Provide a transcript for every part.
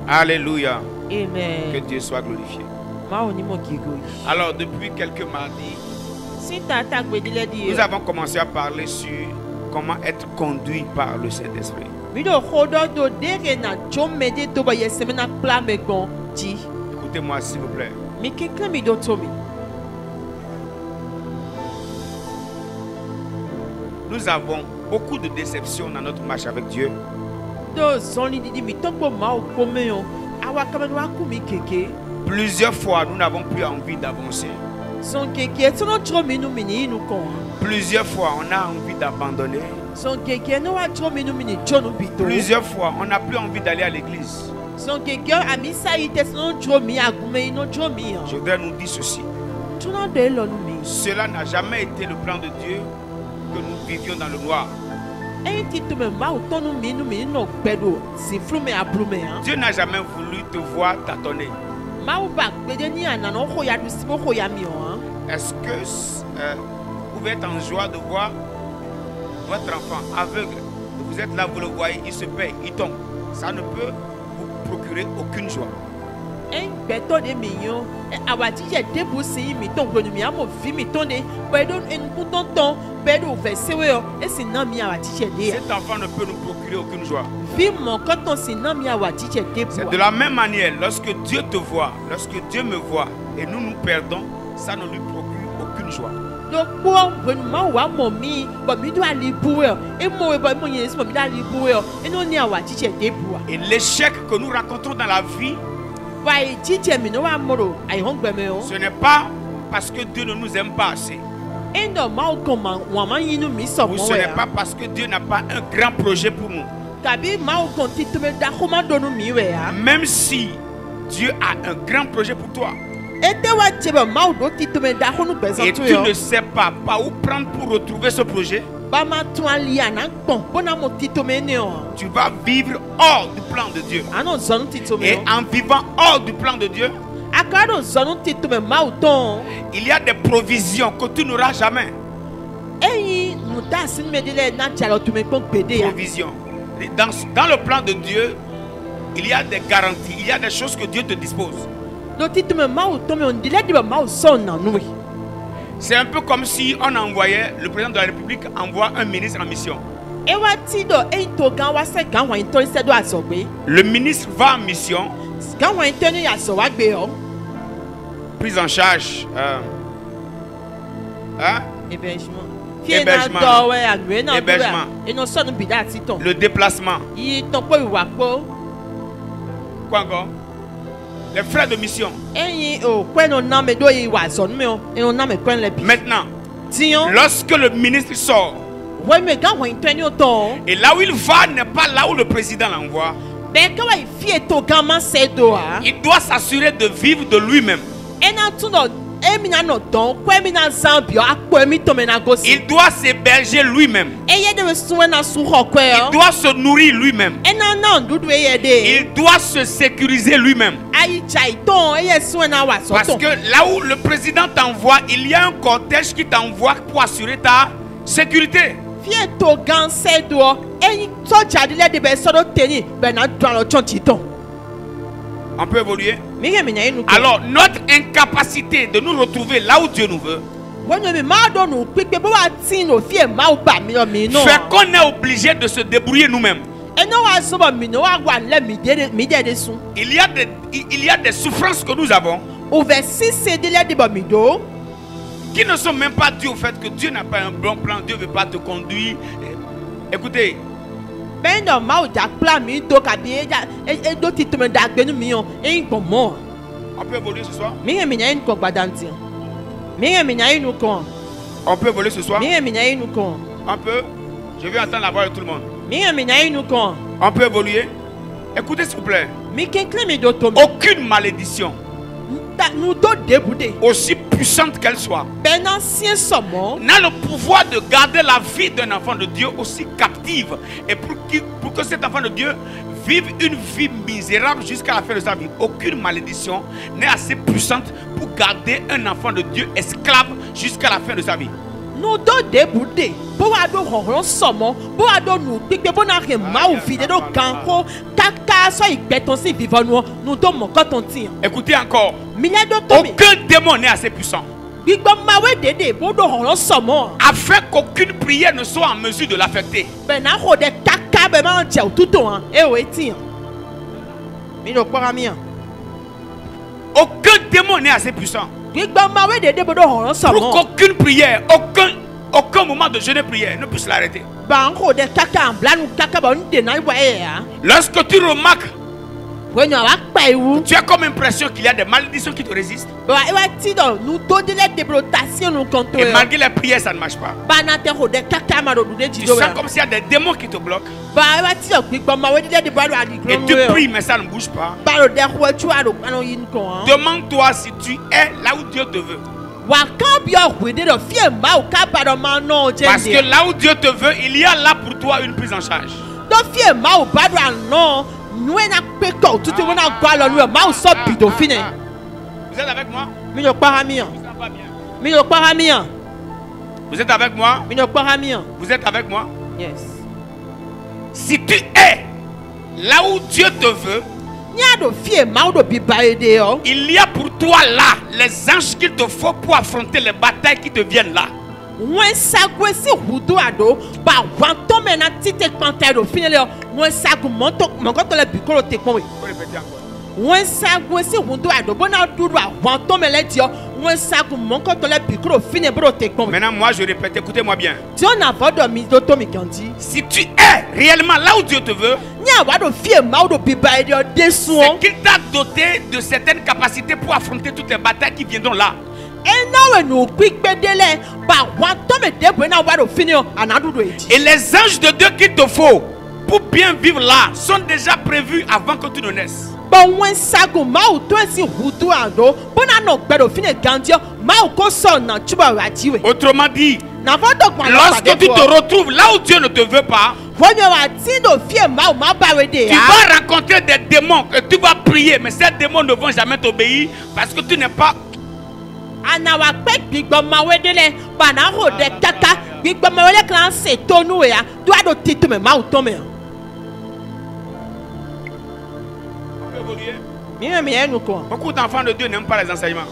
Alléluia. Amen. Que Dieu soit glorifié. Alors, depuis quelques mardis, nous avons commencé à parler sur comment être conduit par le Saint-Esprit. Écoutez-moi, s'il vous plaît. Nous avons beaucoup de déceptions dans notre marche avec Dieu. Plusieurs fois, nous n'avons plus envie d'avancer. Plusieurs fois, on a envie d'abandonner. Plusieurs fois, on n'a plus envie d'aller à l'église. Je voudrais nous dire ceci. Cela n'a jamais été le plan de Dieu que nous vivions dans le noir. Dieu n'a jamais voulu te voir tâtonner. Est-ce que vous pouvez être en joie de voir votre enfant aveugle? Vous êtes là, vous le voyez, il se paie, il tombe. Ça ne peut vous procurer aucune joie. Cet enfant ne peut nous procurer aucune joie. C'est de la même manière, lorsque Dieu te voit, lorsque Dieu me voit et nous nous perdons, ça ne lui procure aucune joie. Et l'échec que nous rencontrons dans la vie, ce n'est pas parce que Dieu ne nous aime pas assez. Ou ce n'est pas parce que Dieu n'a pas un grand projet pour nous. Même si Dieu a un grand projet pour toi et tu ne sais pas par où prendre pour retrouver ce projet, tu vas vivre hors du plan de Dieu. Et en vivant hors du plan de Dieu, il y a des provisions que tu n'auras jamais. Provisions. Dans le plan de Dieu, il y a des garanties, il y a des choses que Dieu te dispose. C'est un peu comme si on envoyait, le président de la République envoie un ministre en mission. Le ministre va en mission, prise en charge, hébergement, le déplacement. Quoi encore? Les frais de mission. Maintenant, lorsque le ministre sort, et là où il va n'est pas là où le président l'envoie, il doit s'assurer de vivre de lui-même. Il doit s'héberger lui-même. Il doit se nourrir lui-même. Il doit se sécuriser lui-même. Parce que là où le président t'envoie, il y a un cortège qui t'envoie pour assurer ta sécurité. On peut évoluer. Alors, notre incapacité de nous retrouver là où Dieu nous veut fait qu'on est obligé de se débrouiller nous-mêmes. Il y a des souffrances que nous avons qui ne sont même pas dues au fait que Dieu n'a pas un bon plan. Dieu ne veut pas te conduire. Écoutez, on peut évoluer ce soir. On peut évoluer ce soir. On peut. Je vais entendre la voix de tout le monde. On peut évoluer. Écoutez s'il vous plaît. Aucune malédiction, aussi puissante qu'elle soit, n'a le pouvoir de garder la vie d'un enfant de Dieu aussi captive. Et pour que cet enfant de Dieu vive une vie misérable jusqu'à la fin de sa vie. Aucune malédiction n'est assez puissante pour garder un enfant de Dieu esclave jusqu'à la fin de sa vie. nous do déboudé pour ado ronron somo pour ado nous pique pour na rema ou vide do ganko kaka so igbeton si vivant nous do mon quand on tient. Écoutez encore. Aucun démon n'est assez puissant afin qu'aucune prière ne soit en mesure de l'affecter. Aucun démon n'est assez puissant pour qu'aucune prière, aucun moment de jeûne et prière ne puisse l'arrêter. Lorsque tu remarques, tu as comme impression qu'il y a des malédictions qui te résistent. Et malgré les prières, ça ne marche pas. Tu sens comme s'il y a des démons qui te bloquent. Et tu pries, mais ça ne bouge pas. Demande-toi si tu es là où Dieu te veut. Parce que là où Dieu te veut, il y a là pour toi une prise en charge. Vous êtes avec moi? Vous êtes avec moi? Vous êtes avec moi? Yes. Si tu es là où Dieu te veut, il y a pour toi là les anges qu'il te faut pour affronter les batailles qui te viennent là. Maintenant, moi je répète, écoutez-moi bien. Si tu es réellement là où Dieu te veut, c'est qu'il t'a doté de certaines capacités pour affronter toutes les batailles qui viendront là. Et les anges de Dieu qu'il te faut pour bien vivre là sont déjà prévus avant que tu ne naisses. Autrement dit, lorsque tu te retrouves là où Dieu ne te veut pas, tu vas rencontrer des démons que tu vas prier, mais ces démons ne vont jamais t'obéir parce que tu n'es pas. Beaucoup d'enfants de Dieu n'aiment pas les enseignements.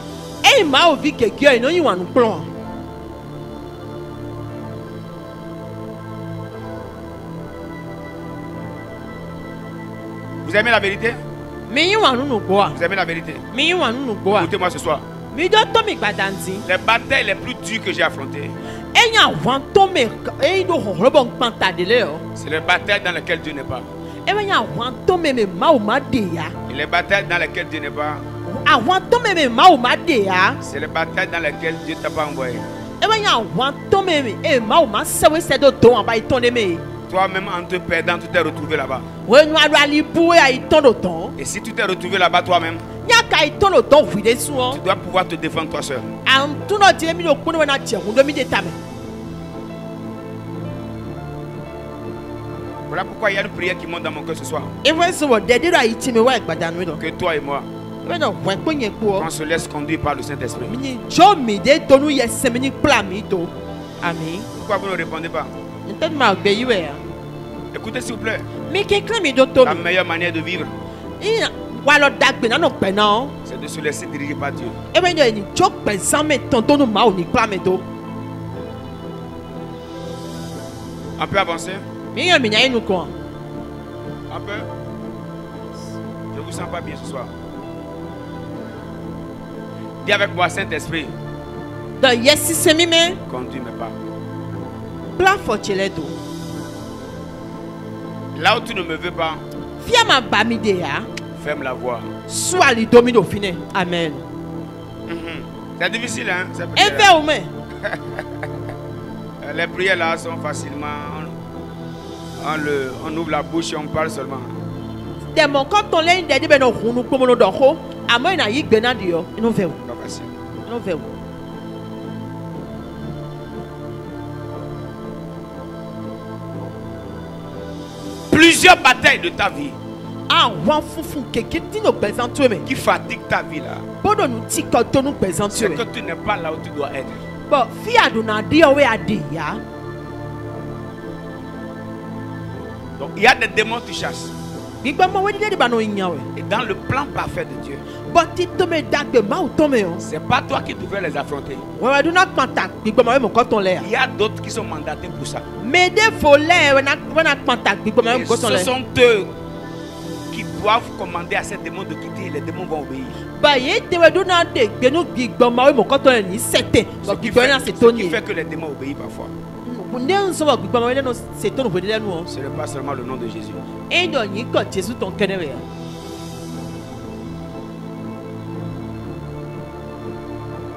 Vous aimez la vérité? Vous aimez la vérité? Écoutez-moi ce soir. Les batailles les plus dures que j'ai affrontées, c'est les batailles dans lesquelles Dieu n'est pas. Et les batailles dans lesquelles Dieu n'est pas, c'est les batailles dans lesquelles Dieu t'a pas envoyé. Toi-même en te perdant, tu t'es retrouvé là-bas. Et si tu t'es retrouvé là-bas toi-même, tu dois pouvoir te défendre toi seul. Voilà pourquoi il y a une prière qui monte dans mon cœur ce soir. Que toi et moi, on se laisse conduire par le Saint-Esprit. Pourquoi vous ne répondez pas? Écoutez s'il vous plaît. La meilleure manière de vivre, c'est de se laisser diriger par Dieu. On peut avancer? Un peu? Je ne vous sens pas bien ce soir. Dis avec moi, Saint-Esprit, conduis mes pas. Là où tu ne me veux pas, ferme la voie. Amen. C'est difficile, hein? Les prières là sont facilement. On ouvre la bouche et on parle seulement. Pas facile. Plusieurs batailles de ta vie qui fatiguent ta vie là, c'est que tu n'es pas là où tu dois être. Bon, fia dona dia we adia. Donc il y a des démons qui chassent. Et dans le plan parfait de Dieu, c'est pas toi qui devrais les affronter. Il y a d'autres qui sont mandatés pour ça. Ce sont eux qui doivent commander à ces démons de quitter et les démons vont obéir. Ce qui fait que les démons obéissent parfois. Ce n'est pas seulement le nom de Jésus.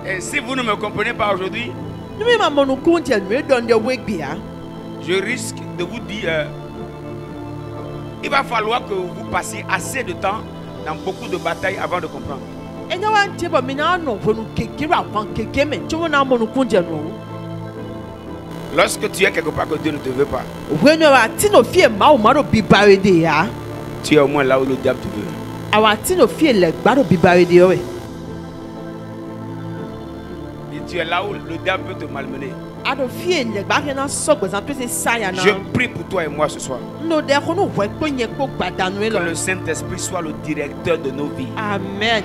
Et si vous ne me comprenez pas aujourd'hui, je risque de vous dire, il va falloir que vous passiez assez de temps dans beaucoup de batailles avant de comprendre. Lorsque tu es quelque part que Dieu ne te veut pas, tu es au moins là où le diable te veut. Et tu es là où le diable peut te malmener. Je prie pour toi et moi ce soir. Que le Saint-Esprit soit le directeur de nos vies. Amen.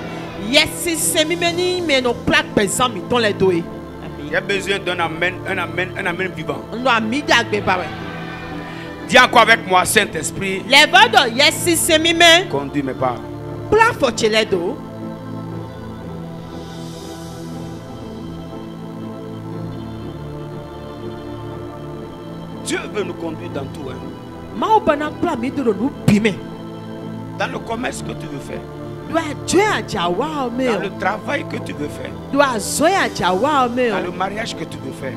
Il y a besoin d'un amen, un amen vivant. Dis encore avec moi, Saint-Esprit. Conduis mes pas. Dieu veut nous conduire dans tout. Dans le commerce que tu veux faire. Dans le travail que tu veux faire. Dans le mariage que tu veux faire.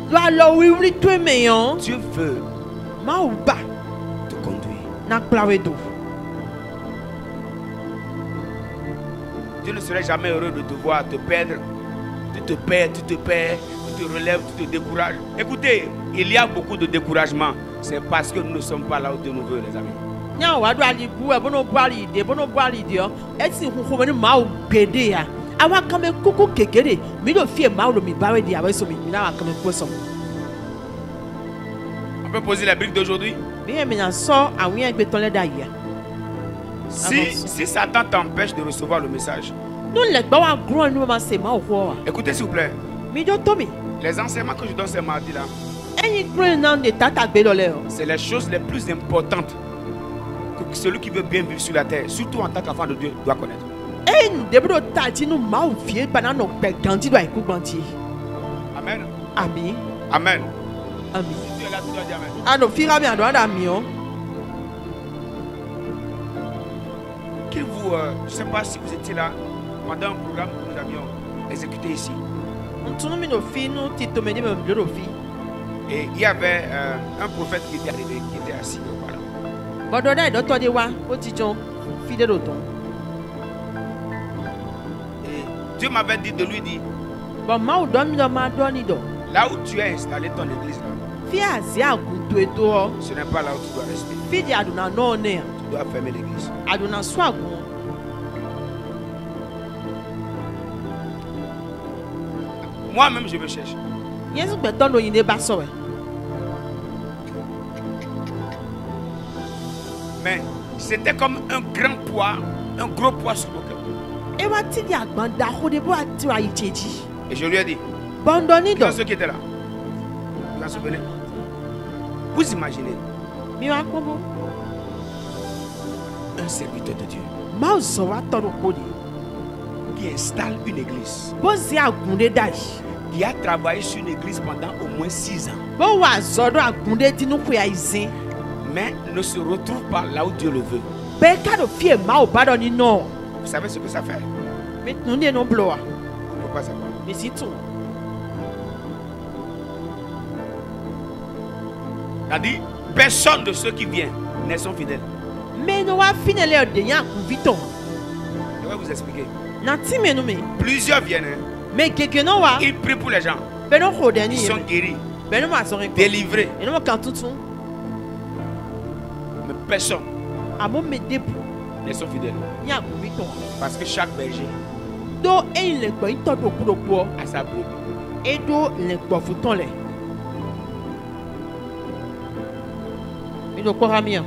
Dieu veut te conduire. Dieu ne serait jamais heureux de te voir te perdre. Tu te perds, tu te relèves, tu te décourages. Écoutez, il y a beaucoup de découragement. C'est parce que nous ne sommes pas là où Dieu nous veut, les amis. On peut poser la brique d'aujourd'hui. Si Satan t'empêche de recevoir le message, écoutez s'il vous plaît. Les enseignements que je donne ce mardi là, c'est les choses les plus importantes que celui qui veut bien vivre sur la terre, surtout en tant qu'enfant de Dieu, doit connaître. Amen. Amen. Amen. Amen. Si tu es là, tu dois dire amen. Je ne sais pas si vous étiez là pendant un programme que nous avions exécuté ici. Et il y avait un prophète qui était arrivé, qui était assis. Voilà. Et Dieu m'avait dit de lui dire, là où tu as installé ton église, là, ce n'est pas là où tu dois rester. Tu dois fermer l'église. Moi-même, je me cherche. Mais c'était comme un grand poids, un gros poids sur mon cœur. Et je lui ai dit, dans ceux qui étaient là, vous en souvenez? Vous imaginez un serviteur de Dieu qui installe une église, qui a travaillé sur une église pendant au moins 6 ans, mais ne se retrouve pas là où Dieu le veut. Vous savez ce que ça fait? Vous ne pouvez pas savoir. C'est-à-dire, personne de ceux qui viennent ne sont fidèles. Je vais vous expliquer. Plusieurs viennent. Ils prient pour les gens. Ils sont guéris, délivrés. Mais personne ne sont fidèles. Parce que chaque berger a sa brebis. Et do le bofuton le. Il do quoi ramien.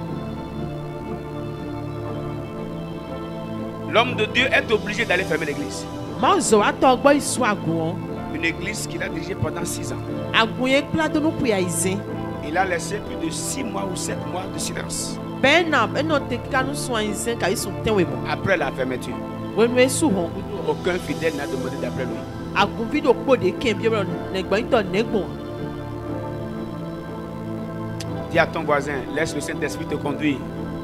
L'homme de Dieu est obligé d'aller fermer l'église. Mazo atogbo isu agun. Une église qu'il a dirigée pendant 6 ans. Agunye plado no puya isin. Il a laissé plus de 6 mois ou 7 mois de silence. Benam eno te kanu soin isin ka isu tenwe mo. Après la fermeture, Wenu esu hon. aucun fidèle n'a demandé d'après lui. Agun video po de kembie negba ito negbon. Dis à ton voisin, laisse le Saint-Esprit te conduire.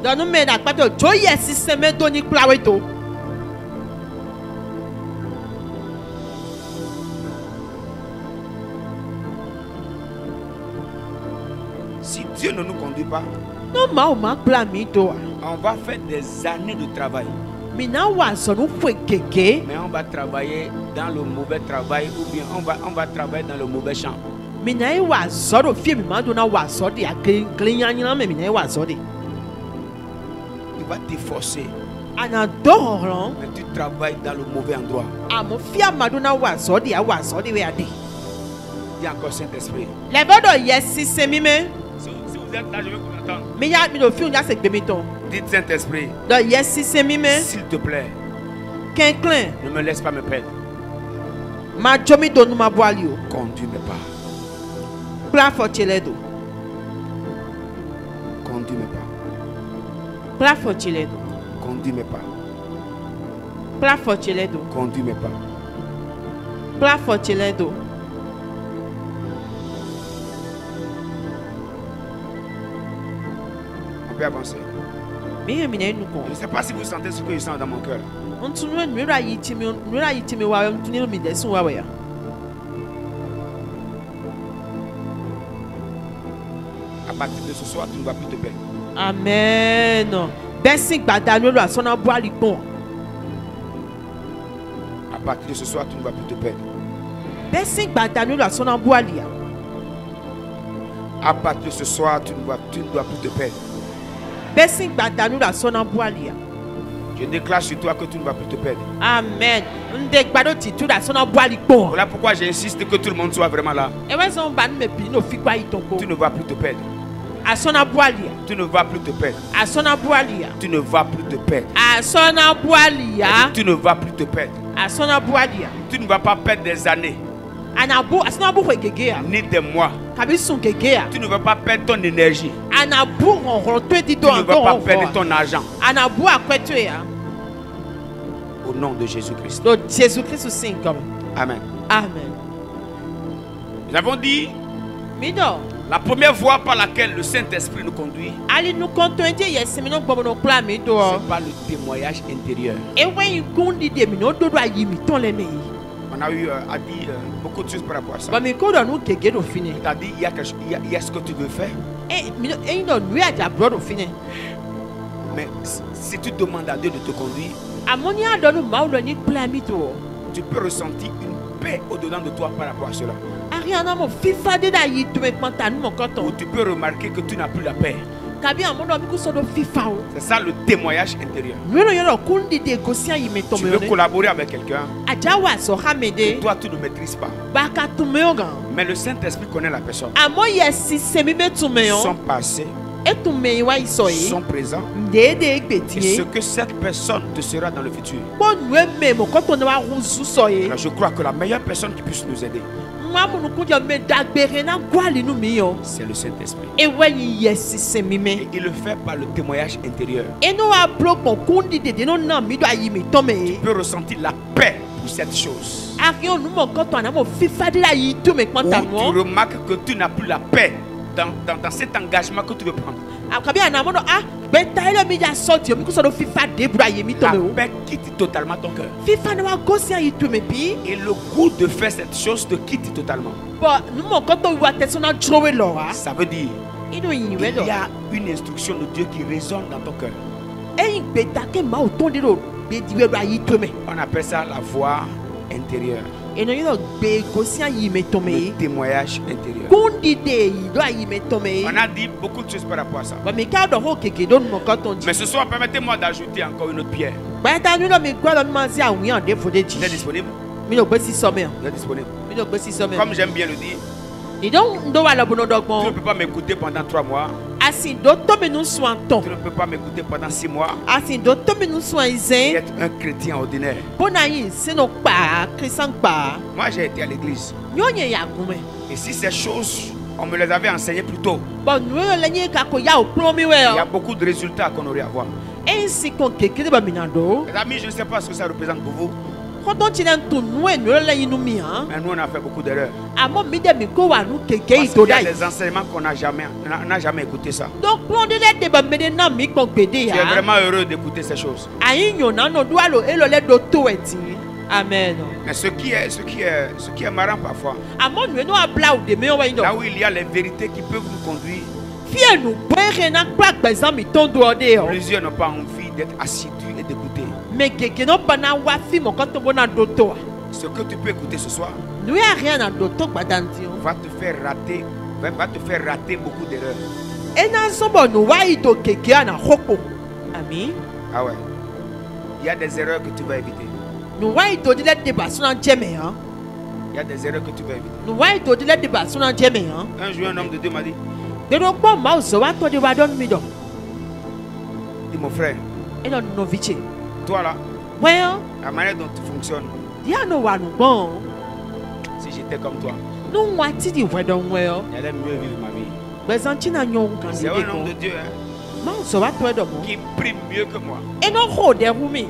Donu me da pato joye système do ni plaweto. Si Dieu ne nous conduit pas, No ma o ma plami do. on va faire des années de travail. Mina wa so no fwe keke. Mais on va travailler dans le mauvais travail ou bien on va travailler dans le mauvais champ. Mina e wa so do fie mi ma do na wa so de aklinyanya me mina e wa so de. Tu vas t'efforcer, Ana doron. mais tu travailles dans le mauvais endroit. Amo fia ma do na wa so de we ade. Dis encore Saint-Esprit. Le bodo yes système me. Si vous êtes là, je veux vous entendre. Mi ya mi do fi unya se gbe ton. Dites Saint-Esprit, Do yes système me. s'il te plaît, Kenklen. ne me laisse pas me perdre. Ma jomi do nu ma boali o. Conduis-moi pas. Plan for chiledo. Conduis-moi pas. Plan for chiledo. Conduis-moi pas. Plan for chiledo. Conduis-moi pas. Plan for chiledo. On peut avancer. Mi mi na enu ko. Je ne sais pas si vous sentez ce que je sens dans mon cœur. Ntunu nwira yitimi wa ntunu mi desu wa ya. À partir de ce soir, tu ne vas plus te perdre. Amen. Besi gbada lolo asona boali pon. À partir de ce soir, tu ne vas plus te perdre. Besi gbada lolo asona boali ya. À partir de ce soir, tu ne dois plus te perdre. Besi gbada lolo asona boali ya. Je déclare sur toi que tu ne vas plus te perdre. Amen. Nde gbado titu da asona boali pon. Voilà pourquoi j'insiste que tout le monde soit vraiment là. Ewe zon ba me bi no fi kwa itonko. Tu ne vas plus te perdre. Asona boali ya. Tu ne vas plus te perdre. Asona boali ya. Tu ne vas plus te perdre. Asona boali ya. Tu ne vas plus te perdre. Asona boali ya. Tu ne vas pas perdre des années, Anabu asona bu kwegege ya. ni des mois. Kabi sun gege ya. Tu ne vas pas perdre ton énergie. Anabu ronron twe di do Tu ne vas pas perdre ton argent. Anabu akwetwe ya. Au nom de Jésus-Christ. Do Jésus Christ sing comme. Amen. Amen. Nous avons dit Mido. la première voie par laquelle le Saint-Esprit nous conduit, Ali nous contente yes mino gbomo no plan mido. c'est par le témoignage intérieur. E wen gundi de mino do do ayi mi ton le me. On a dit beaucoup de choses par rapport à ça. Ba mi ko do nu gege do fini. Tu as dit il y a ce que tu veux faire, E mino e do nu aja bro do fini. mais si tu demandes à Dieu de te conduire, Amonia do nu ma do ni plan mido. tu peux ressentir une paix au-dedans de toi par rapport à cela. Ariana mo fifa de da yi to me panta nu mo Ou koton. tu peux remarquer que tu n'as plus la paix. Kabi amono mi ku so do fifa o. C'est ça le témoignage intérieur. Mino yo kundi de gosia yi me to Tu me. veux collaborer avec quelqu'un, Aja wa so hamede. toi tu ne maîtrises pas. Ba ka to me ogan. Mais le Saint-Esprit connaît la personne. Amo yes se mi be to me Son on. passé, E to me wa iso yi. son présent, Ndede et egbetie. ce que cette personne te sera dans le futur. Bon nous même quand on va ruzu soye. Alors je crois que la meilleure personne qui puisse nous aider, Mamu nu kunja me dagbere na gwali nu mi yo. c'est le Saint-Esprit. E weni yes se mi me. Et il le fait par le témoignage intérieur. E no a block mon kundi de no na mi do ayi mi to me. Tu peux ressentir la paix pour cette chose. Ari onu mo quand on a mo fifa de la yi to me Ou kwanta tu mo. remarques que tu n'as plus la paix dans cet engagement que tu veux prendre. Akabi ana mo no beta ile mi ja sorti mi ku so do fifa de bra yi mi to La me o. paix quitte totalement ton cœur. Fifa na wa gosi ayi to me bi. Et le goût de faire cette chose te quitte totalement. But nu mo quand on wa tesona drowe lo wa. Ça veut dire Inu yin we il lo. y a une instruction de Dieu qui résonne dans ton cœur. E beta ke ma o ton de lo be di we ayi to me. On appelle ça la voix intérieure. E no yo be gosi ayi me to Le me. témoignage intérieur. Kundi de yi do ayi me to me. On a dit beaucoup de choses par rapport à ça. Ba mi ka do ho keke do mo quand on dit. Mais ce soir, permettez-moi d'ajouter encore une autre pierre. Ba ta nu lo mi gwa lo mi ma si awin ande fo de Vous êtes ji. disponible? Mi no besi some. Vous êtes disponible. Mi no besi some. Comme j'aime bien le dire, Ni donc ndo wala bono tu ne dogmo. peux pas m'écouter pendant 3 mois. Assim do to me nous sointon. Tu ne peux pas m'écouter pendant 6 mois Assim do to me nous et soinzen. être un chrétien ordinaire. Bonayi se no pa Christian pa. Moi, j'ai été à l'église. Nyonye ya gume. Et si ces choses, on me les avait enseignées plus tôt, Bon nous lenye ka ko ya o plomi il we. y a beaucoup de résultats qu'on aurait à voir. Ainsi qu'on kekele ba minando. Les amis, je ne sais pas ce que ça représente pour vous, Quand on tient tout nous et nous lenye nous mi hein. mais nous, on a fait beaucoup d'erreurs. Amo mi de mi ko wa nu keke Parce qu'il y a idodai. des enseignements qu'on n'a jamais écouté ça. Donc on de de ba mede na mi ko gbede Tu es ya. vraiment heureux d'écouter ces choses. Ayi nyona no do alo elo le do to eti. Amen. Mais ce qui est marrant parfois, Amo nu no abla o de me o wa ino. là où il y a les vérités qui peuvent nous conduire, Fie nous boire na kwa gbezan mi ton do ode o. plusieurs n'ont pas envie d'être assidus et d'écouter. Mais keke no bana wa fi mo ko to bona do to. Ce que tu peux écouter ce soir Nous ya rien na do to gbadanti o. va te faire rater beaucoup d'erreurs. Ena sombo no wa ito keke ana hoko. Ami. Ah ouais. Il y a des erreurs que tu vas éviter. No wa ito de le deba suna jeme hein. Il y a des erreurs que tu vas éviter. No wa ito de le deba suna jeme hein. Un jour, un homme de Dieu m'a dit, De do po ma o so wa to de wa don mi do. dis mon frère, Eno no viche. toi là, Well, la manière dont tu fonctionnes, dia no wa no bon. si j'étais comme toi, No wa ti di we don well. j'allais mieux vivre ma vie. Gbezan ti na nyon kan C'est de un homme ko. de Dieu hein, Ma o so wa to do mo. qui prie mieux que moi, Eno ho de hu mi.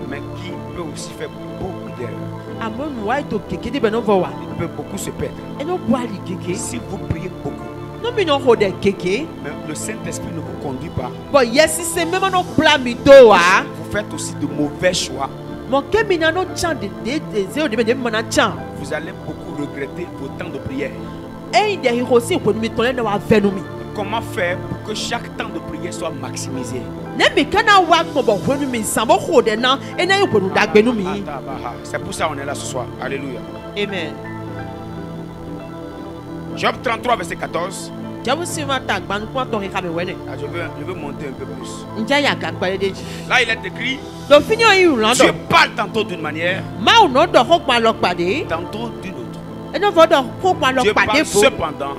mais qui peut aussi faire beaucoup d'erreurs. Amo no wa ito keke de be no vo wa. Il peut beaucoup se perdre. Eno bo ali keke. Si vous priez beaucoup, No mi no ho de keke. mais le Saint-Esprit ne vous conduit pas, But yes, se me no pla mi do wa. vous faites aussi de mauvais choix. Mon ke mi na no chan de zero de me de me na chan. Vous allez beaucoup regretter vos temps de prière. E de hi ho si ko mi to le na wa venu mi. Comment faire pour que chaque temps de prière soit maximisé? Ne mi kana wa ko bo venu mi san bo ho de na e na yo ko nu dagbe nu mi. C'est pour ça qu'on est là ce soir. Alléluia. Amen. Job 33, verset 14. Jabu si ma ta gban ko to hi ka me wene. Ah, je veux monter un peu plus. Nja ya ga gba de ji. Là, il est écrit, Do fini o yi ran do. Dieu parle tantôt d'une manière, Ma o no do ho pa lo pade. tantôt d'une autre. E no vo do ho pa lo Dieu pade parle fo. cependant,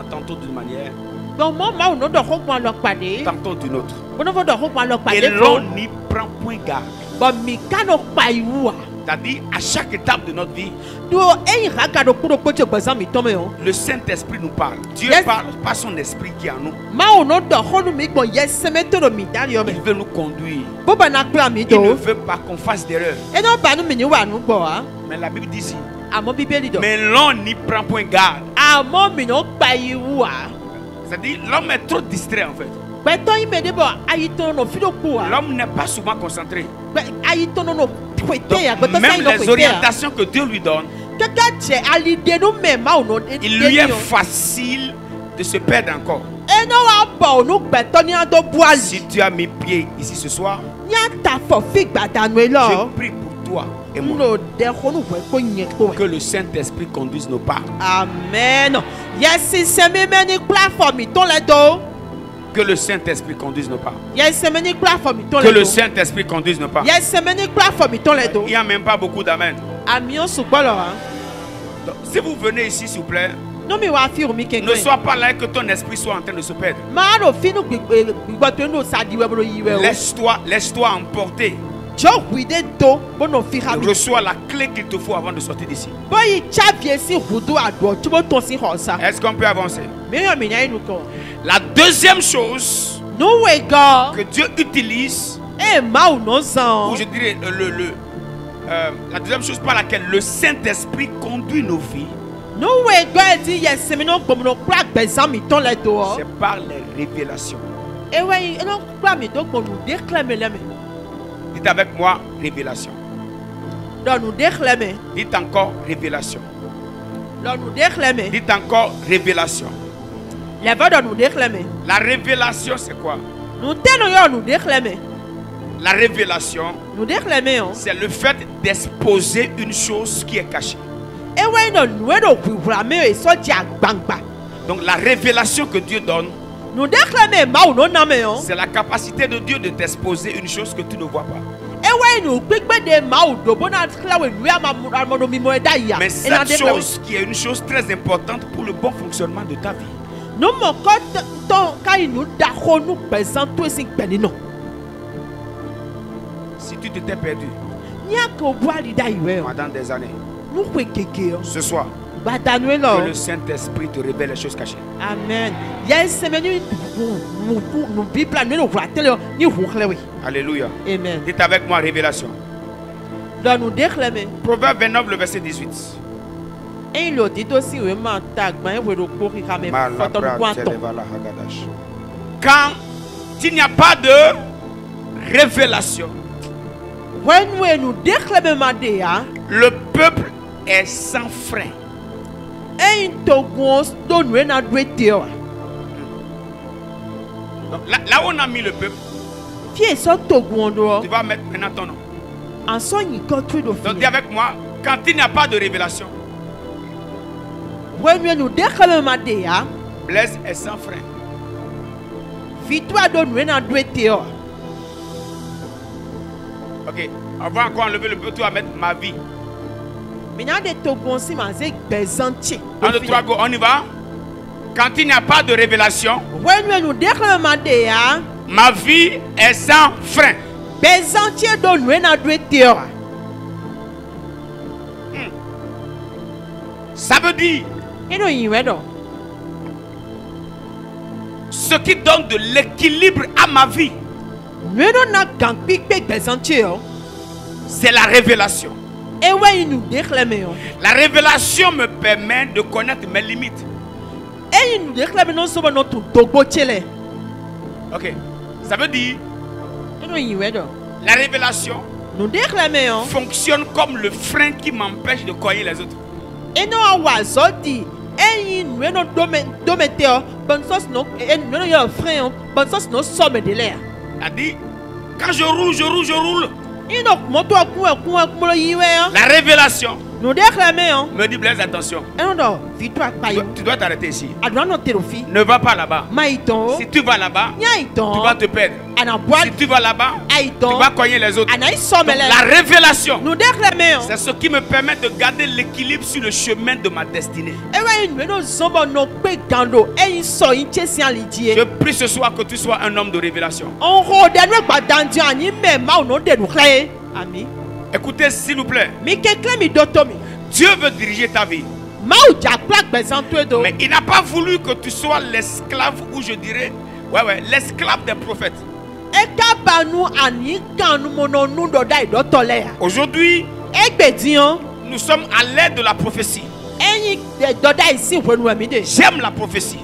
tantôt d'une manière, Donc mo ma o no do ho pa lo pade. tantôt d'une autre. O no vo do ho pa lo Et pade l'on fo. n'y prend point garde. Bon mi ka no pa iwu. C'est-à-dire, à chaque étape de notre vie, Do e ra ga do kuro ko che gbezan mi to me o. le Saint-Esprit nous parle. Dieu Yes. parle par son esprit qui est en nous. Ma o no do ho nu mi gbo yes me to do mi dari o me. Il veut nous conduire. Bo ba na kura mi Il ne do. veut pas qu'on fasse d'erreur. E no ba nu mi ni wa nu gbo a. Mais la Bible dit ici, Amo bibeli do. mais l'on n'y prend point garde. Amo mi no pa iwu a. C'est-à-dire, l'homme est trop distrait en fait. Gbẹtọ yi me de bọ ayi tọ no fi do ku a. L'homme n'est pas souvent concentré. Ayi tọ no kwete Donc, ya gbẹtọ même sayi no les kwete ya. orientations que Dieu lui donne, Kẹkẹ jẹ alidenu mẹ ma o no il lui est facile de se perdre encore. Eno wa bọ onu gbẹtọ ni a do bu ali. Si tu as mis pied ici ce soir, Ní a ta fọ fi gbàdánù ẹ je lọ. prie pour toi et moi. Nlo dẹ konu wẹ ko nyẹ ko Que ẹ. le Saint-Esprit conduise nos pas. Amen. Yẹsi sẹmi mẹ ni platform tó lẹ do. Que le Saint-Esprit conduise nos pas. Yẹsi sẹmi ni platform tó Que lẹ le do. Saint-Esprit conduise nos pas. Yẹsi sẹmi ni platform tó lẹ do. Il n'y a même pas beaucoup d'amen. Àmì o sùn gbọ́dọ̀ wa. Donc, si vous venez ici, s'il vous plaît, Nú mi wá fi omi ne kékeré. sois pas là et que ton esprit soit en train de se perdre. Máa rò fínú gbígbọ́ tó ń lò sáàdì wẹ́ bọ́dọ̀ yí wẹ́ o. Laisse-toi emporter. Jọ́ wíde tó bọ́nà fi ha mi. Reçois la clé qu'il te faut avant de sortir d'ici. Bóyí chábìé sí hudu àdùn tí mo tún sí ọ̀sà. Est-ce qu'on peut avancer? Mìíràn mi náà inú kan. La deuxième chose Núwèé gan. que Dieu utilise, Ẹ máa ò ná zan. ou je dirais la deuxième chose par laquelle le Saint-Esprit conduit nos vies, Núwèé gan ẹ̀ ti yẹ sinmi náà gbòmìnà kúrò àgbẹ̀sán mi tán lẹ̀ tó ọ. c'est par les révélations. Ewé yìí ẹ̀ náà kúrò àmì tó gbòmìnà dé kílẹ̀mì lẹ́mì. Dites avec moi, révélation. Lọ́nù dé kílẹ̀mì. Dites encore révélation. Lọ́nù dé kílẹ̀mì. Dites encore révélation. Lẹ́fẹ̀ lọ́nù dé kílẹ̀mì. La révélation, c'est quoi? Nù tẹ́nu yọ̀ nù dé kílẹ̀mì. La révélation, Nù dé kílẹ̀mì o. c'est le fait d'exposer une chose qui est cachée. Ewé yìí nà nù ẹ̀ nà wíwúrà mi ò sọ́jà gbangba. Donc la révélation que Dieu donne, Nù dé kílẹ̀mì máa ò ná nà mi o. c'est la capacité de Dieu de t'exposer une chose que tu ne vois pas. Mais cette chose qui est une chose très importante pour le bon fonctionnement de ta vie. Si tu t'étais perdu pendant des années, ce soir, que le Saint-Esprit te révèle les choses cachées. Amen. Alléluia. Amen. Dites avec moi révélation. Proverbe 29, le verset 18. Quand il n'y a pas de révélation, le peuple est sans frein. Donc, là où on a mis le peuple, tu vas mettre maintenant ton nom. Donc dis avec moi, quand il n'y a pas de révélation, Blaise est sans frein. Ok, on va encore enlever le peuple, tu vas mettre ma vie. 1, 2, 3, go, on y va. Quand il n'y a pas de révélation, ma vie est sans frein. Ça veut dire ce qui donne de l'équilibre à ma vie, c'est la révélation. La révélation me permet de connaître mes limites. Ok, ça veut dire la révélation fonctionne comme le frein qui m'empêche de cogner les autres. C'est-à-dire, quand je roule. La révélation me dit Blaise, attention. Tu dois t'arrêter ici. Ne va pas là-bas. Si tu vas là-bas, tu vas te perdre. Si tu vas là-bas, tu vas cogner les autres. Donc, la révélation, c'est ce qui me permet de garder l'équilibre sur le chemin de ma destinée. Je prie ce soir que tu sois un homme de révélation. Écoutez s'il vous plaît. Dieu veut diriger ta vie. Mais il n'a pas voulu que tu sois l'esclave, ou je dirais, l'esclave des prophètes. Aujourd'hui, nous sommes à l'ère de la prophétie. J'aime la prophétie.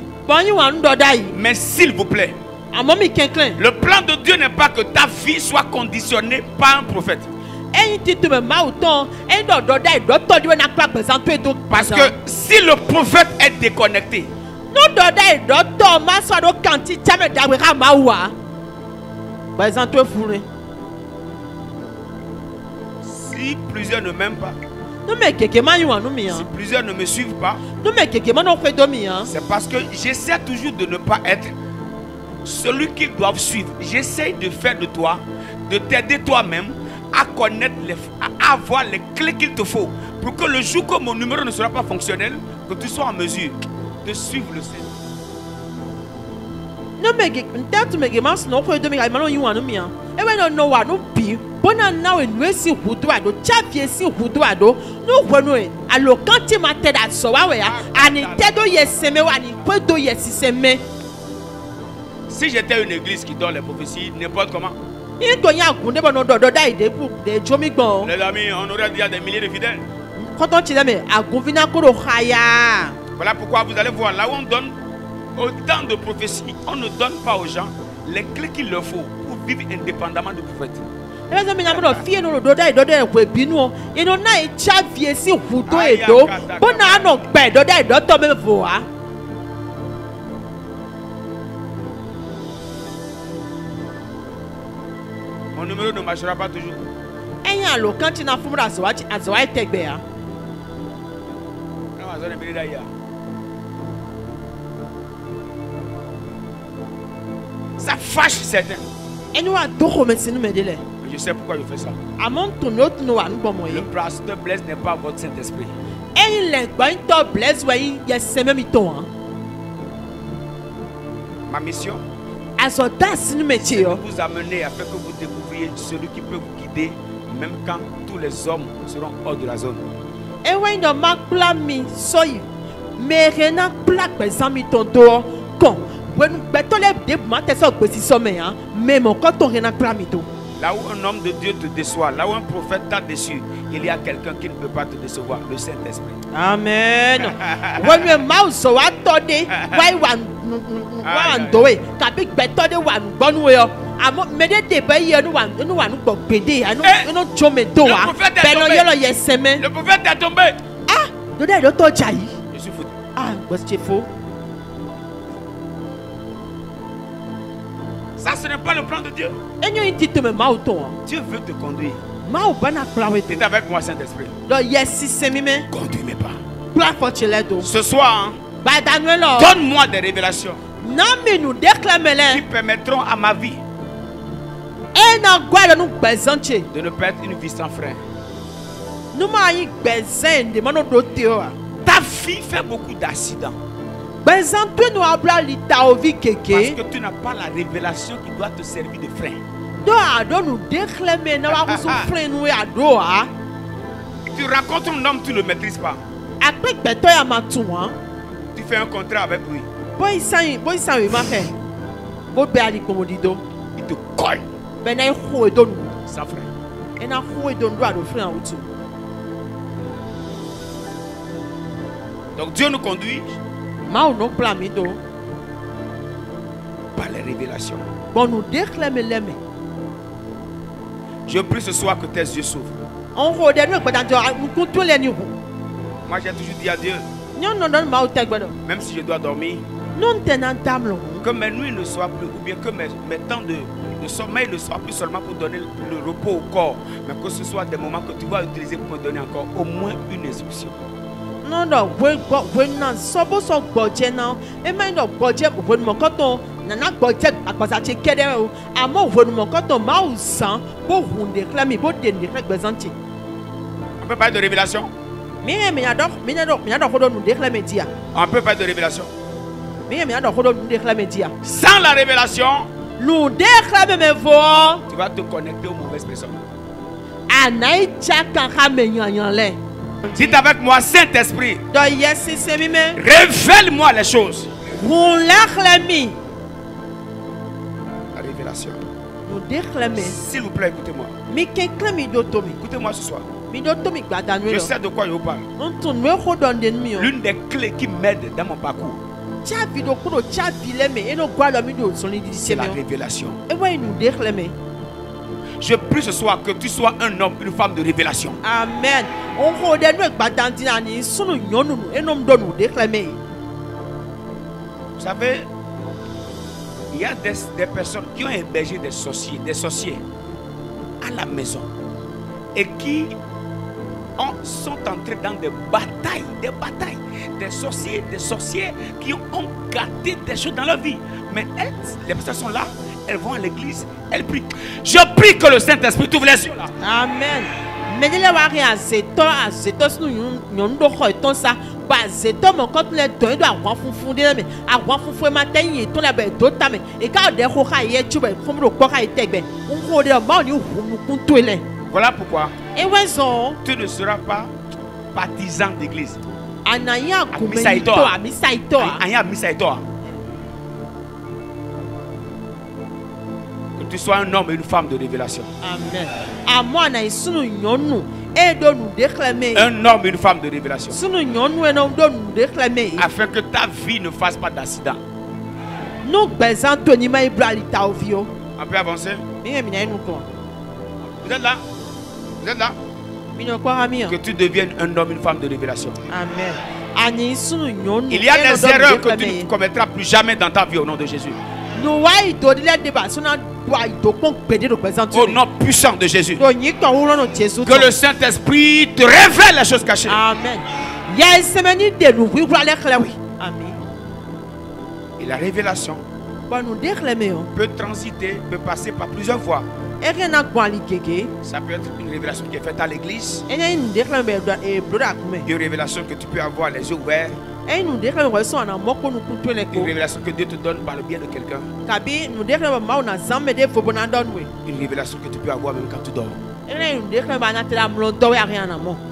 Mais s'il vous plaît, le plan de Dieu n'est pas que ta vie soit conditionnée par un prophète. Parce que si le prophète est déconnecté, si plusieurs ne m'aiment pas, si plusieurs ne me suivent pas, c'est parce que j'essaie toujours de ne pas être celui qu'ils doivent suivre. J'essaie de faire de toi, de t'aider toi-même à connaître, à avoir les clés qu'il te faut pour que le jour que mon numéro ne sera pas fonctionnel, que tu sois en mesure de suivre le Seigneur. Si j'étais une église qui donne les prophéties, n'importe comment, les amis, on aurait déjà des milliers de fidèles. Voilà pourquoi vous allez voir, là où on donne autant de prophéties, on ne donne pas aux gens les clés qu'il leur faut pour vivre indépendamment du prophète. Mon numéro ne marchera pas toujours. Ça fâche certains. Je sais pourquoi je fais ça. Amon ton autre nous a nous bon Le moyen. pasteur Blaise n'est pas votre Saint-Esprit. Et il est bon to bless way yes c'est même ton. Ma mission, Azoda sinu c'est métier. de vous amener afin que vous découvriez celui qui peut vous guider, même quand tous les hommes seront hors de la zone. Et ouais no mak pla mi soyi. Mais rien pla bezami ton do kon. When beto le de ma te so gbesi so me hein. Mais mon quand on rien pla mi to. Là où un homme de Dieu te déçoit, là où un prophète t'a déçu, il y a quelqu'un qui ne peut pas te décevoir, le Saint-Esprit. Amen. When we mouse so atode why one do it. Ka big beto de one gbonu we o. Amo me de be ye no one go gbede anu no chome do a. Beno yelo yeseme. Le prophète est tombé. Ah, do de do to jai. Je suis foutu. Ah, was faux. Ça, ce n'est pas le plan de Dieu. Enyo intite me mauto. Dieu veut te conduire. Mau bana klawe Tu es avec moi, Saint-Esprit. do yes semi me. Conduis-moi pas. Plan for cheledo. Ce soir, hein, Ba Daniel. donne-moi des révélations Na me nous déclamer qui permettront à ma vie e na gwa no gbezanche. de ne pas être une vie sans frein. No ma yi gbezen de mano do teo. Ta fille fait beaucoup d'accidents Gbezan tu no abla lita ovi parce keke. que tu n'as pas la révélation qui doit te servir de frein. Do ado nous déclamer na wa so friend we ado a. Tu rencontres un homme, tu ne le maîtrises pas. Akpe gbeto ya matu hein. Tu fais un contrat avec lui. Boy san we ma fe. Bo be ali komodido. Il te colle Ben na ho e do nu. sans frein. E na ho e do ndo ado friend utu. Donc Dieu nous conduit Mau no plan mi do. par les révélations. Bon nous déclamer leme. Je prie ce soir que tes yeux s'ouvrent. On ho de no gbadan jo ku to le ni ho. Moi j'ai toujours dit à Dieu, Nyon non mau te gbado. même si je dois dormir, Non tenant tamlo. que mes nuits ne soient plus, ou bien que mes temps de sommeil ne soient plus seulement pour donner le repos au corps, mais que ce soit des moments que tu vas utiliser pour me donner encore au moins une instruction. Non non we na sobo so gboje na. E ma no gboje bo mo koto na na gboje agbasa che kede o. Amo wo mo koto ma o san bo hun déclamer bo de gbezanche. On peut parler de révélation. Mi na do ko nous déclamer dia. On peut parler de révélation. Mi na do ko nous déclamer dia. Sans la révélation, Nous déclamer me vo. tu vas te connecter aux mauvaises personnes. Anai chaka ha me yan le. Dites avec moi, Saint-Esprit, Do yes se mi me. révèle-moi les choses. Vous l'éclamez. La révélation. Nous déclamer. S'il vous plaît, écoutez-moi. Mi kéclame do to mi. Écoutez-moi ce soir. Mi do to mi gbada nu Je lo. sais de quoi je vous parle. On tourne me ko don den mi o. L'une des clés qui m'aide dans mon parcours, Tia video ko do tia vile me e no gwa do mi do so ni di c'est se la me. révélation. E wa nous déclamer. Je prie ce soir que tu sois un homme, une femme de révélation. Amen. On ko de nu gbada ntina ni sunu nyonu nu e no do nous déclamer. Vous savez, il y a des personnes qui ont hébergé des sorciers à la maison et qui sont entrés dans des batailles, des sorciers qui ont gâté des choses dans leur vie. Mais elles, les personnes sont là, elles vont à l'église, elles prient. Je prie que le Saint-Esprit t'ouvre les yeux là. Amen. Mais de la wa ri azeto sunu nyonu do ko ton sa. Ba zeto mo ko le don do àwọn funfun de me. Àwọn funfun ma teyin ton le be do ta me. E ka de ko ka ye chu be fun ro ko ka tegbe. Un ko de ma ni hu kun to ile. Voilà pourquoi E wezo tu ne seras pas partisan d'église. anaya Amisa ito. kumento amisa ito. Anya misa et toi. Que tu sois un homme et une femme de révélation. Amen. Amo na isunu nyonu e do nous déclamer. Un homme et une femme de révélation. Sunu nyonu e no do nous déclamer. Afin que ta vie ne fasse pas d'accident. Nous bezan toni ma ibralita ovio. On peut avancer. Mi mi na enu ko. Vous êtes là? Vous êtes là? Mi no ko ami. Que tu deviennes un homme et une femme de révélation. Amen. Ani sunu nyonu. Il y a des erreurs que tu ne commettras plus jamais dans ta vie au nom de Jésus. Nous wa ido dile deba suna wa ido pon pede do bezan Au toni. nom puissant de Jésus. Do nyi to wo no Jésus. Que le Saint-Esprit te révèle les choses cachées. Amen. Ya semeni de nous wi wa le klewi. Amen. Et la révélation Bon nous déclamer. peut transiter, peut passer par plusieurs voies. Ça peut être une révélation qui est faite à l'église. Une Une révélation que tu peux avoir les yeux ouverts. Une révélation que Dieu te donne par le bien de quelqu'un. Une révélation que tu peux avoir même quand tu dors.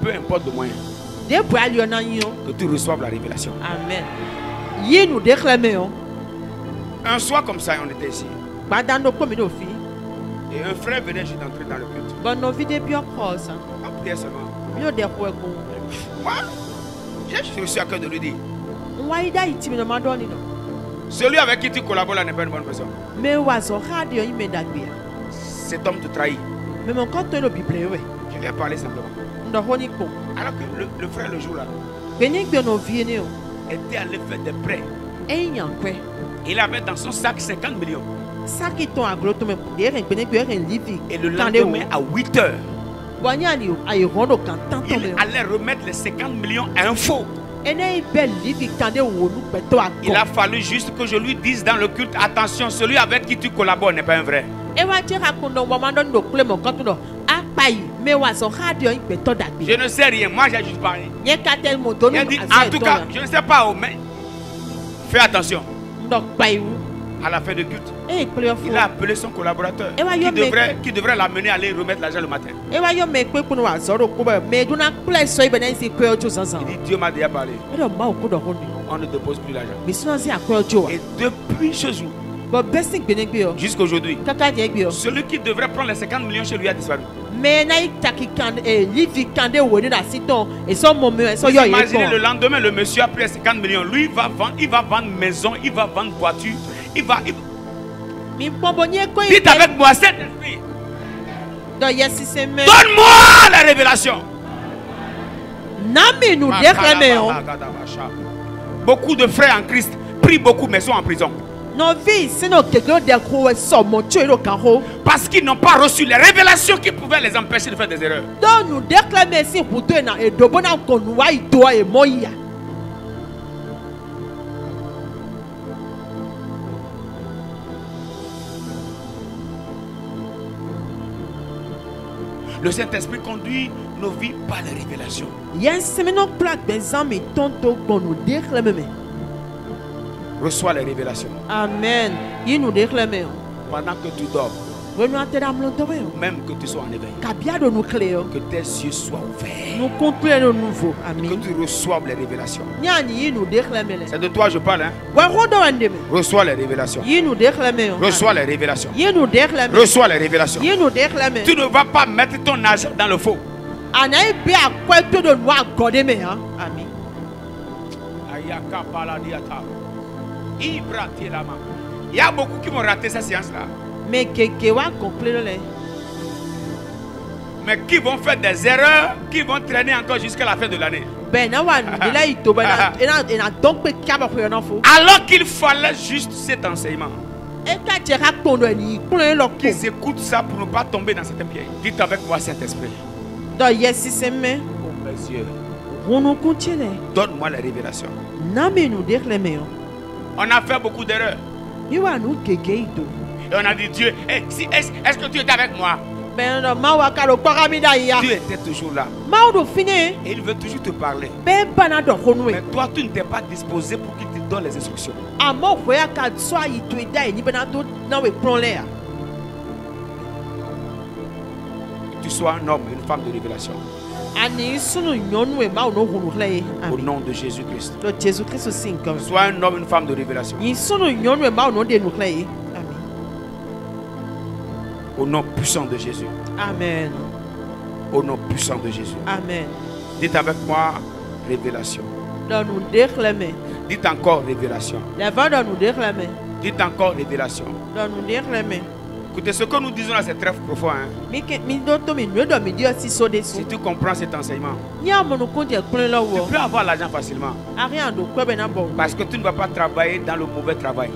Peu importe le moyen. Que tu reçoives la révélation. Amen. Un soir comme ça, on était ici. Et un frère venait juste d'entrer dans le culte. En prière seulement. Moi, j'ai reçu à cœur de lui dire. Celui avec qui tu collabores là n'est pas une bonne personne. Cet homme te trahit. Je lui ai parlé simplement. Alors que le frère le jour là était allé faire des prêts. Il avait dans son sac 50 millions. Et le lendemain à 8 heures, il allait remettre les 50 millions à un faux. Il a fallu juste que je lui dise dans le culte, attention, celui avec qui tu collabores n'est pas un vrai. Je ne sais rien, moi j'ai juste parlé. Il a dit, en tout cas, je ne sais pas, mais fais attention. À la fin du culte, il a appelé son collaborateur qui devrait l'amener à aller remettre l'argent le matin. Il dit, Dieu m'a déjà parlé. On ne dépose plus l'argent. Et depuis ce jour jusqu'à aujourd'hui, celui qui devrait prendre les 50 millions chez lui a disparu. Imaginez le lendemain, le monsieur a pris les 50 millions. Lui, il va vendre maison, il va vendre voiture. Dites avec moi, Saint-Esprit, donne-moi la révélation. Beaucoup de frères en Christ prient beaucoup mais sont en prison. Parce qu'ils n'ont pas reçu les révélations qui pouvaient les empêcher de faire des erreurs. Le Saint-Esprit conduit nos vies par les révélations. Reçois les révélations. Amen. Pendant que tu dors, même que tu sois en éveil, que tes yeux soient ouverts, que tu reçoives les révélations. C'est de toi je parle, hein? Reçois les révélations. Reçois les révélations. Reçois les révélations. Tu ne vas pas mettre ton argent dans le faux. Il y a beaucoup qui vont rater cette séance-là. Mais qui vont faire des erreurs, qui vont traîner encore jusqu'à la fin de l'année. Alors qu'il fallait juste cet enseignement. Qu'ils écoutent ça pour ne pas tomber dans certains pièges. Dites avec moi, Saint-Esprit. Oh mes yeux. Donne-moi les révélations. On a fait beaucoup d'erreurs. Et on a dit, Dieu, est-ce que tu étais avec moi? Dieu était toujours là. Et il veut toujours te parler. Mais toi, tu ne t'es pas disposé pour qu'il te donne les instructions. Que tu sois un homme, une femme de révélation. Au nom de Jésus-Christ. Sois un homme, une femme de révélation. Au nom puissant de Jésus. Amen. Au nom puissant de Jésus. Amen. Dites avec moi, révélation. Dites encore révélation. Dites encore révélation. Écoutez, ce que nous disons là, c'est très profond. Hein? Si tu comprends cet enseignement, tu peux avoir l'argent facilement. Parce que tu ne vas pas travailler dans le mauvais travail.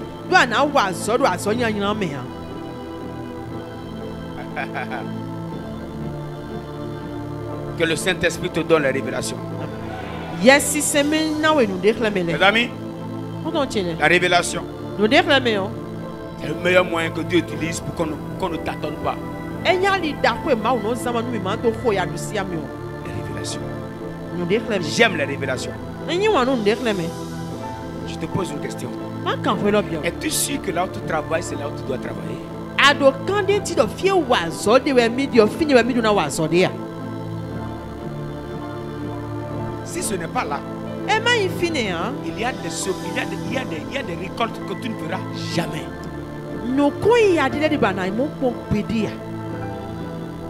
Que le Saint-Esprit te donne la révélation. Mes amis, la révélation, c'est le meilleur moyen que Dieu utilise pour qu'on ne tâtonne pas. J'aime les révélations. Je te pose une question. Es-tu sûr que là où tu travailles, c'est là où tu dois travailler? Si ce n'est pas là, il y a des récoltes que tu ne feras jamais.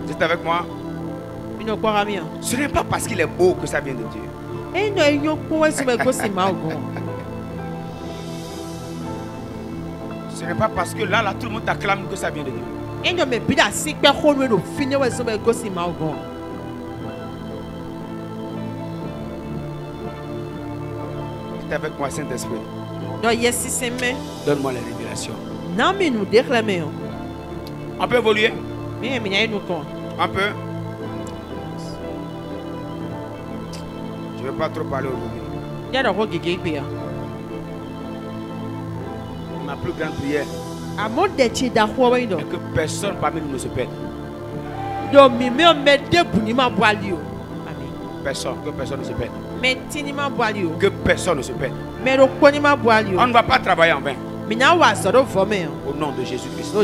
Tu es avec moi? Ce n'est pas parce qu'il est beau que ça vient de Dieu. Ce n'est pas parce que là tout le monde t'acclame que ça vient de Dieu. Tu es avec moi, Saint-Esprit? Donne-moi les révélations. On peut évoluer? Un peu? Je ne vais pas trop parler aujourd'hui. Ma plus grande prière est que personne parmi nous ne se perde. Personne, que personne ne se perde. Que personne ne se perde. On ne va pas travailler en vain. Au nom de Jésus-Christ.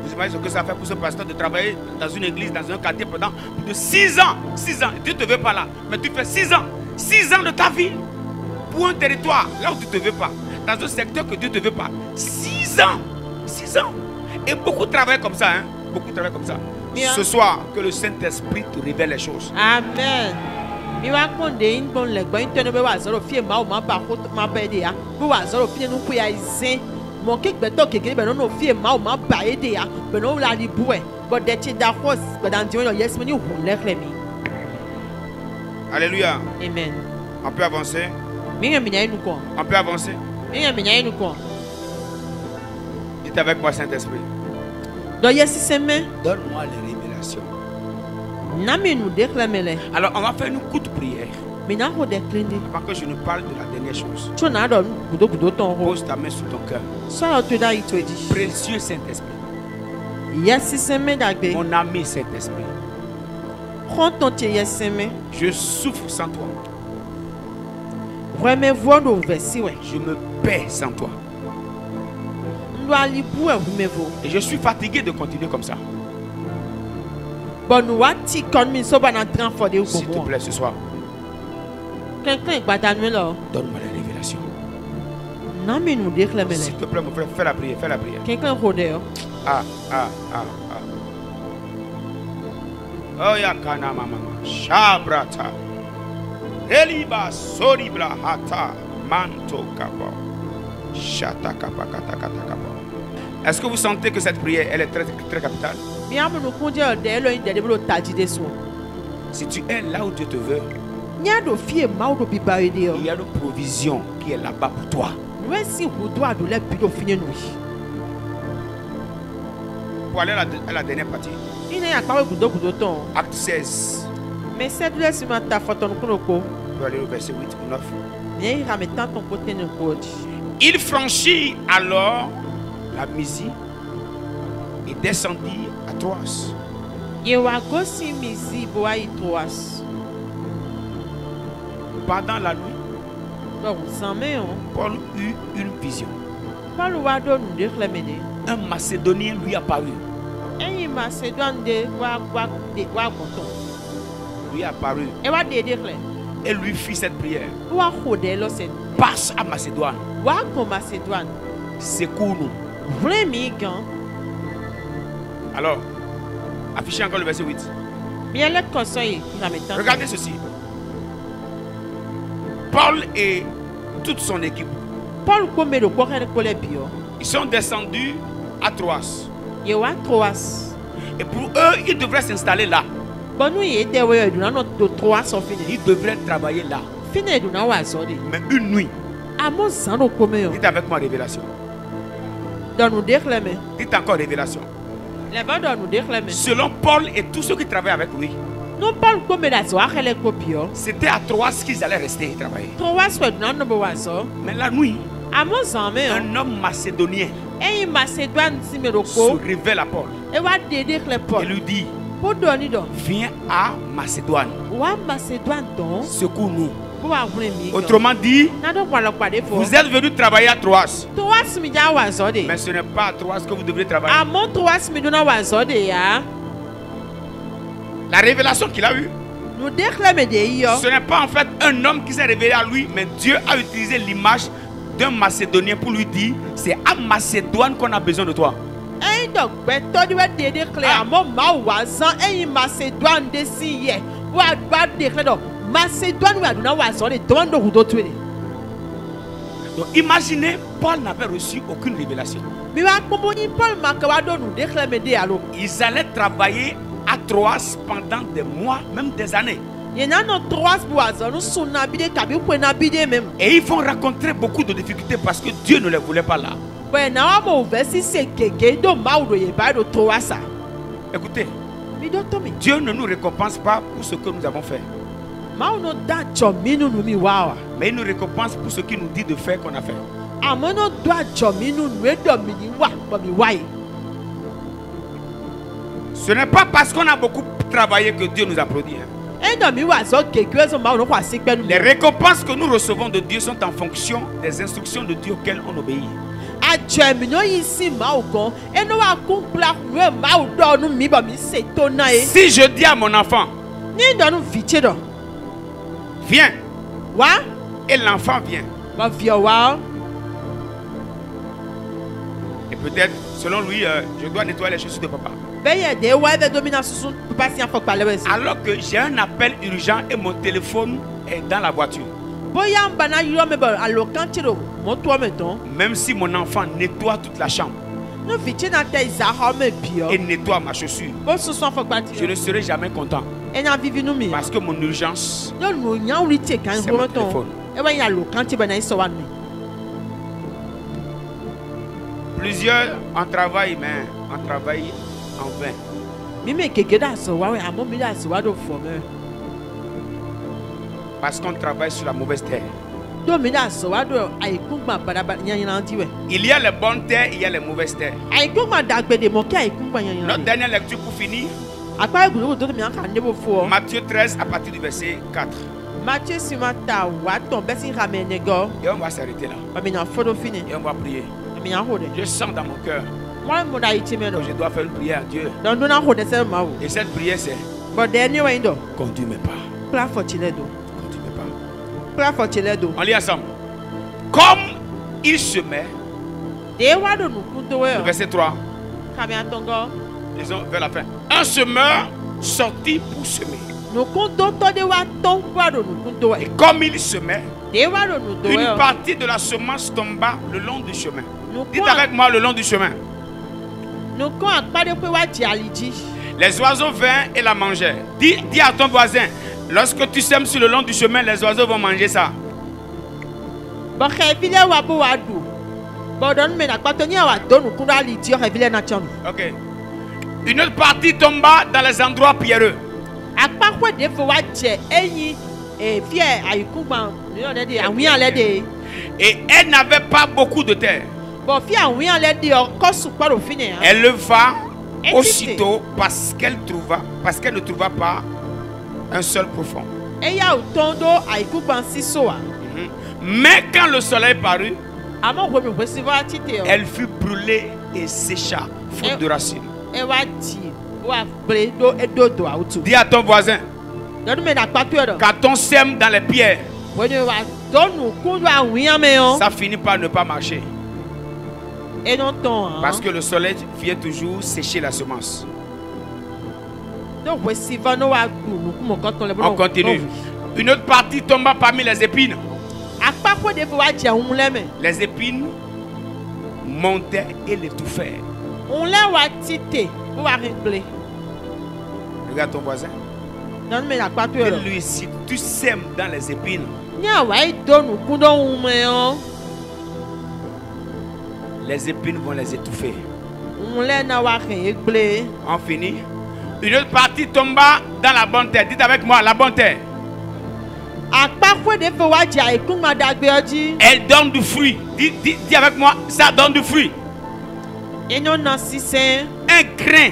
Vous imaginez ce que ça fait pour ce pasteur de travailler dans une église, dans un quartier pendant plus de 6 ans. 6 ans. Dieu ne te veut pas là. Mais tu fais 6 ans. 6 ans de ta vie pour un territoire là où tu ne te veux pas. Dans un secteur que Dieu ne te veut pas. 6 ans. 6 ans. Et beaucoup travaillent comme ça. Hein? Beaucoup travaillent comme ça. Bien. Ce soir, que le Saint-Esprit te révèle les choses. Amen. Alléluia. Amen. On peut avancer. On peut avancer. Dites avec moi, Saint-Esprit. Donne-moi les révélations. Alors, on va faire une courte prière. Avant que je ne parle de la dernière chose, pose ta main sur ton cœur. Précieux Saint-Esprit, mon ami Saint-Esprit, je souffre sans toi. Je me perds sans toi. Et je suis fatigué de continuer comme ça. S'il te plaît, ce soir, donne-moi la révélation. S'il te plaît, mon frère, fais la prière, fais la prière. Oh yakana mama, shabrata, eliba soribla hata, manto kapa, shata kapa kata kata kapa. Est-ce que vous sentez que cette prière, elle est très très capitale? Si tu es là où Dieu te veut, il y a une provision qui est là-bas pour toi. Pour aller à la dernière partie. Acte 16. Pour aller au verset 8 ou 9. Il franchit alors la Mysie et descendit à Troas. Pendant la nuit, Paul eut une vision. Un Macédonien lui apparut. Lui apparut et lui fit cette prière. Passe à Macédoine. Secours-nous. Alors, affichez encore le verset 8. Regardez ceci. Paul et toute son équipe, ils sont descendus à Troas. Et pour eux, ils devraient s'installer là. Ils devraient travailler là. Mais une nuit, dites avec moi révélation. Dites encore révélation. Selon Paul et tous ceux qui travaillent avec lui, c'était à Troas qu'ils allaient rester et travailler. Mais la nuit, un homme macédonien se révèle à Paul et lui dit, viens à Macédoine, secours-nous. Autrement dit, vous êtes venu travailler à Troas, mais ce n'est pas à Troas que vous devrez travailler. La révélation qu'il a eue, ce n'est pas en fait un homme qui s'est révélé à lui, mais Dieu a utilisé l'image d'un Macédonien pour lui dire, c'est à Macédoine qu'on a besoin de toi. Donc imaginez, Paul n'avait reçu aucune révélation. Ils allaient travailler à Troas pendant des mois, même des années. Et ils vont rencontrer beaucoup de difficultés parce que Dieu ne les voulait pas là. Écoutez, Dieu ne nous récompense pas pour ce que nous avons fait, mais il nous récompense pour ce qu'il nous dit de faire qu'on a fait. Ce n'est pas parce qu'on a beaucoup travaillé que Dieu nous applaudit. Les récompenses que nous recevons de Dieu sont en fonction des instructions de Dieu auxquelles on obéit. Si je dis à mon enfant, viens, et l'enfant vient, et peut-être selon lui, je dois nettoyer les chaussures de papa, alors que j'ai un appel urgent et mon téléphone est dans la voiture. Même si mon enfant nettoie toute la chambre et nettoie ma chaussure, je ne serai jamais content, parce que mon urgence, c'est mon téléphone. Plusieurs en travaillent, mais on travaille en vain. Parce qu'on travaille sur la mauvaise terre. Il y a les bonnes terres, il y a les mauvaises terres. Notre dernière lecture pour finir, Matthieu 13 à partir du verset 4. Et on va s'arrêter là. Et on va prier. Je sens dans mon cœur que je dois faire une prière à Dieu. Et cette prière c'est, conduis mes pas. On lit ensemble. Comme il semait, le verset 3, disons vers la fin. Un semeur sortit pour semer. Et comme il semait, une partie de la semence tomba le long du chemin. Dites avec moi, le long du chemin. Les oiseaux vinrent et la mangèrent. Dis à ton voisin, lorsque tu sèmes sur le long du chemin, les oiseaux vont manger ça. Ok. Une autre partie tomba dans les endroits pierreux. Et elle n'avait pas beaucoup de terre. Elle leva aussitôt parce qu'elle ne trouva pas un seul profond. Mais quand le soleil parut, elle fut brûlée et sécha, faute de racines. Dis à ton voisin, quand on sème dans les pierres, ça finit par ne pas marcher. Parce que le soleil vient toujours sécher la semence. On continue. Une autre partie tomba parmi les épines. Les épines montaient et l'étouffaient. Regarde ton voisin. Lui, si tu sèmes dans les épines, les épines vont les étouffer. On finit. Une autre partie tomba dans la bonne terre. Dites avec moi, la bonne terre. Elle donne du fruit. Dis avec moi, ça donne du fruit. Un grain.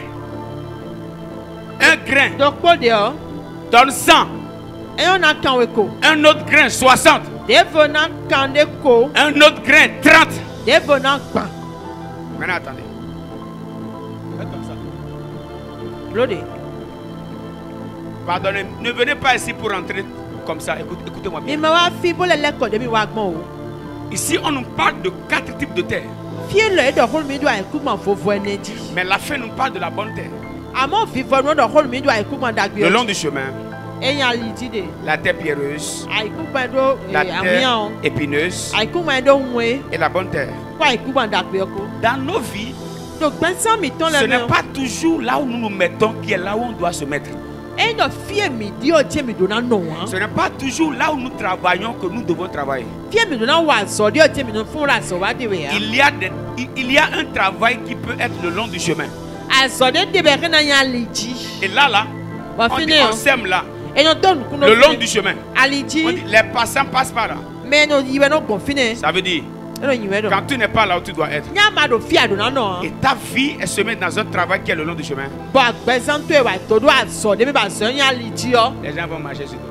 Un grain donne 100. Un autre grain 60. Un autre grain 30. Maintenant attendez. Faites comme ça. Pardonnez, ne venez pas ici pour entrer comme ça. Écoutez-moi bien. Ici, on nous parle de 4 types de terre. Mais la fin nous parle de la bonne terre. Le long du chemin. La terre pierreuse. La terre épineuse. Et la bonne terre. Dans nos vies, ce n'est pas toujours là où nous nous mettons qui est là où on doit se mettre. Ce n'est pas toujours là où nous travaillons que nous devons travailler. Il y a un travail qui peut être le long du chemin. Et là, on sème là. Le long du chemin. On dit, les passants passent par là. Ça veut dire, quand tu n'es pas là où tu dois être. Et ta vie est semée dans un travail qui est le long du chemin. Les gens vont marcher sur toi.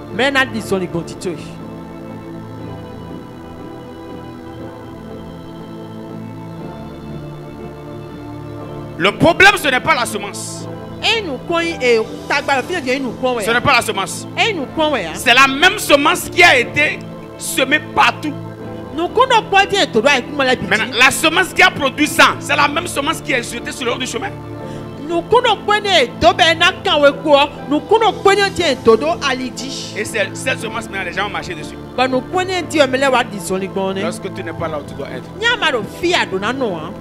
Le problème, ce n'est pas la semence. Ce n'est pas la semence. C'est la même semence qui a été semée partout. Maintenant, la semence qui a produit 100, c'est la même semence qui est jetée sur le long du chemin. Et cette semence, maintenant, les gens ont marché dessus. Lorsque tu n'es pas là où tu dois être,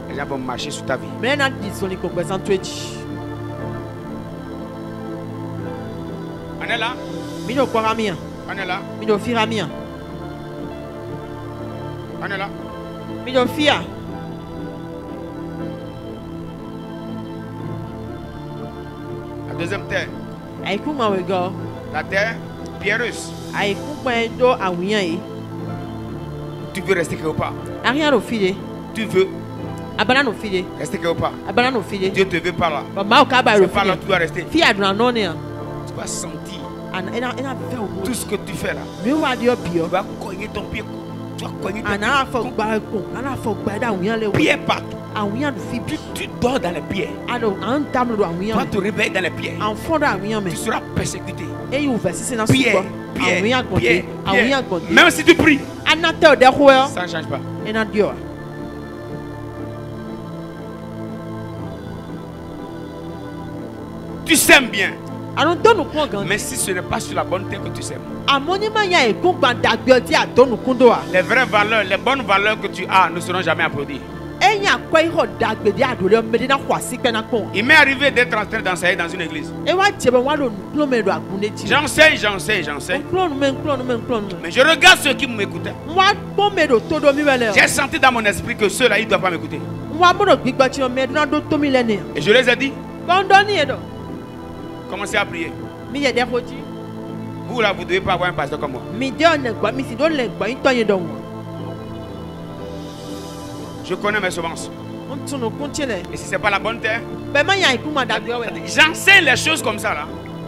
les gens vont marcher sur ta vie. On est là? On est là? On est là? La deuxième terre. La terre pierreuse. Tu veux rester quelque part? Tu veux rester quelque part? Dieu te veut par là. C'est par là que tu dois rester. Tu vas sentir tout ce que tu fais là. Tu vas cogner ton pied. Tu vas cogner ton pied. Pied partout. Tu dors dans les pieds. Tu vas te réveiller dans les pieds. Tu seras persécuté. Pierre. Même si tu pries, ça ne change pas. Tu sèmes bien. Mais si ce n'est pas sur la bonne terre que tu sèmes, les vraies valeurs, les bonnes valeurs que tu as ne seront jamais applaudies. Il m'est arrivé d'être en train d'enseigner dans une église. J'enseigne. Mais je regarde ceux qui m'écoutaient. J'ai senti dans mon esprit que ceux-là, ils ne doivent pas m'écouter. Et je les ai dit, commencez à prier. Vous là, vous ne devez pas avoir un pasteur comme moi. Je connais mes semences. Et si ce n'est pas la bonne terre, j'enseigne les choses comme ça là.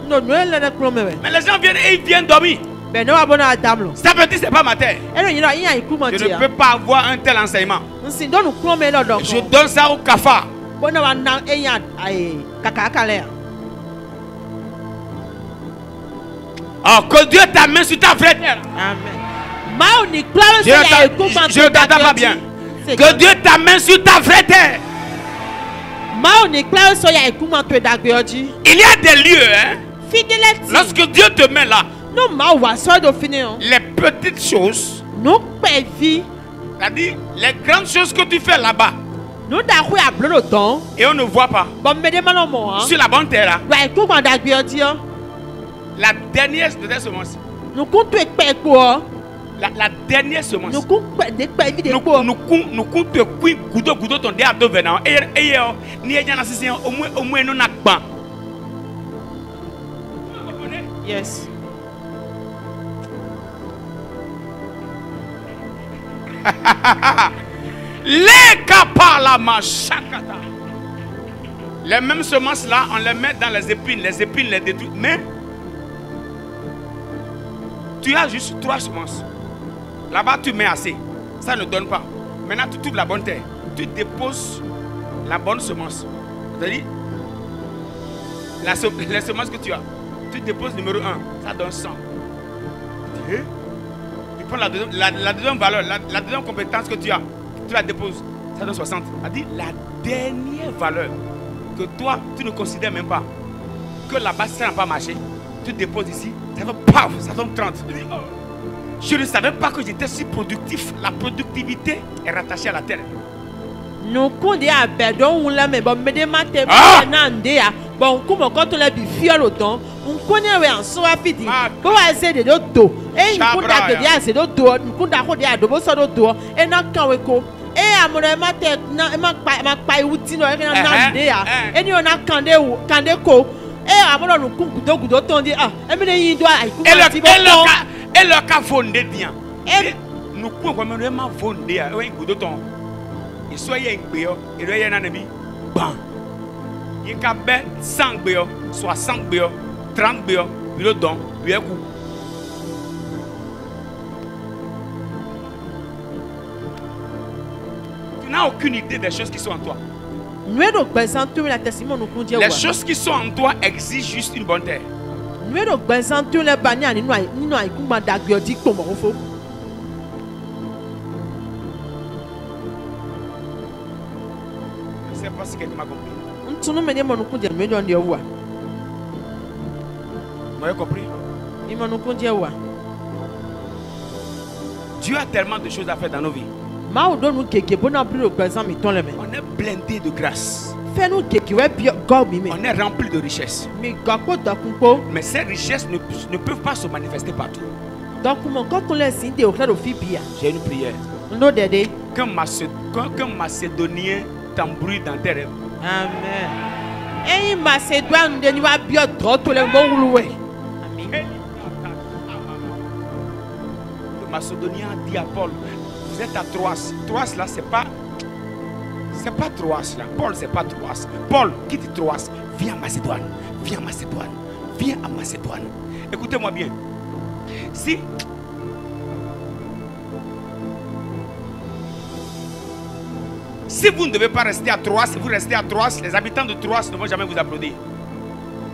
Mais les gens viennent et ils viennent dormir. Ça veut dire que ce n'est pas ma terre. Je ne peux pas avoir un tel enseignement. Je donne ça au cafard. Oh, que Dieu t'amène sur ta vraie terre. Amen. Je ne t'entends pas bien. Que Dieu t'amène sur ta vraie terre. Il y a des lieux, hein. Lorsque Dieu te met là, les petites choses, c'est-à-dire les grandes choses que tu fais là-bas, et on ne voit pas, sur la bonne terre là, la dernière de tes semences, la dernière semence, nous comptons goudo ton dé à deux venants et ni au moins nous n'a pas. Yes. Les kapalama shakata. Les mêmes semences là, on les met dans les épines les détruisent. Mais tu as juste 3 semences. Là-bas, tu mets assez. Ça ne donne pas. Maintenant, tu trouves la bonne terre. Tu déposes la bonne semence. C'est-à-dire, les semences que tu as. Tu déposes numéro 1. Ça donne 100. Tu prends la deuxième valeur, la deuxième compétence que tu as. Tu la déposes. Ça donne 60. C'est-à-dire, la dernière valeur que toi, tu ne considères même pas. Que là-bas, ça n'a pas marché. Tu déposes ici. Ça fait paf, ça donne 30. Je ne savais pas que j'étais si productif. La productivité est rattachée à la terre. Nous condé à perdon ou la mais bon mais des maths nandéa bon comme quand on a du fiole autant on connaît en soi fidi pour essayer de dos et nous condé de dia c'est de dos nous condé à côté à dos ça de dos et na kanweko et à mon maths na ma outil no e nandéa et nous on a kandeko et à mon nous kudo kudo ton dit ah et me yin doit et le cas fondé bien et nous quoi vraiment fondé ouais kudo ton. Et soyez un béo, et le un ami, ban. Il y a 100 béo, 60 béo, 30 béo, puis le don, puis un coup. Tu n'as aucune idée des choses qui sont en toi. Les choses qui sont en toi exigent juste une bonne terre. Je ne sais pas si quelqu'un m'a compris. Vous avez compris? Dieu a tellement de choses à faire dans nos vies. On est blindé de grâce. On est rempli de richesses. Mais ces richesses ne peuvent pas se manifester partout. J'ai une prière. Qu'un Macédonien t'embrouille dans tes rêves. Amen. Et Macédoine de nous a bien trop le bon. Le Macédonien dit à Paul, vous êtes à Troas. Troas là, c'est pas Troas là. Paul, c'est pas Troas. Paul, quitte Troas. Viens à Macédoine. Viens à Macédoine. Viens à Macédoine. Écoutez-moi bien. Si vous ne devez pas rester à Troas, si vous restez à Troas, les habitants de Troas ne vont jamais vous applaudir.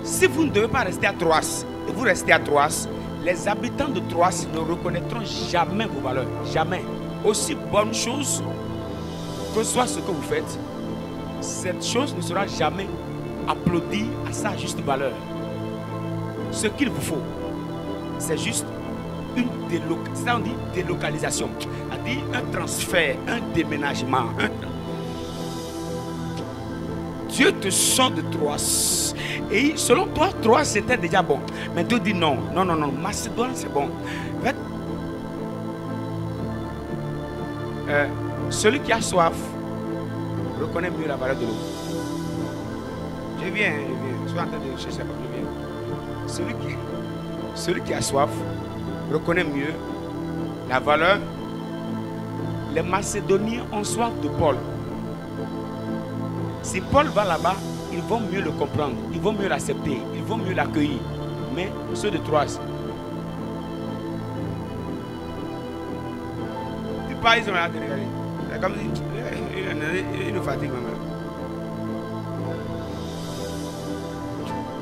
Si vous ne devez pas rester à Troas, et vous restez à Troas, les habitants de Troas ne reconnaîtront jamais vos valeurs. Jamais. Aussi bonne chose que soit ce que vous faites, cette chose ne sera jamais applaudie à sa juste valeur. Ce qu'il vous faut, c'est juste une délocalisation, c'est-à-dire un transfert, un déménagement. Dieu te sort de Troas. Et selon toi, Troas c'était déjà bon. Mais Dieu dit non, non, non, non, Macédoine c'est bon. En fait, celui qui a soif reconnaît mieux la valeur de l'eau. Je viens. Je suis en train de chercher, je viens. Celui qui a soif reconnaît mieux la valeur. Les Macédoniens ont soif de Paul. Si Paul va là-bas, ils vont mieux le comprendre, ils vont mieux l'accepter, ils vont mieux l'accueillir. Mais ceux de Troas, tu parles, ils sont là, c'est comme si ils nous fatiguent, maman.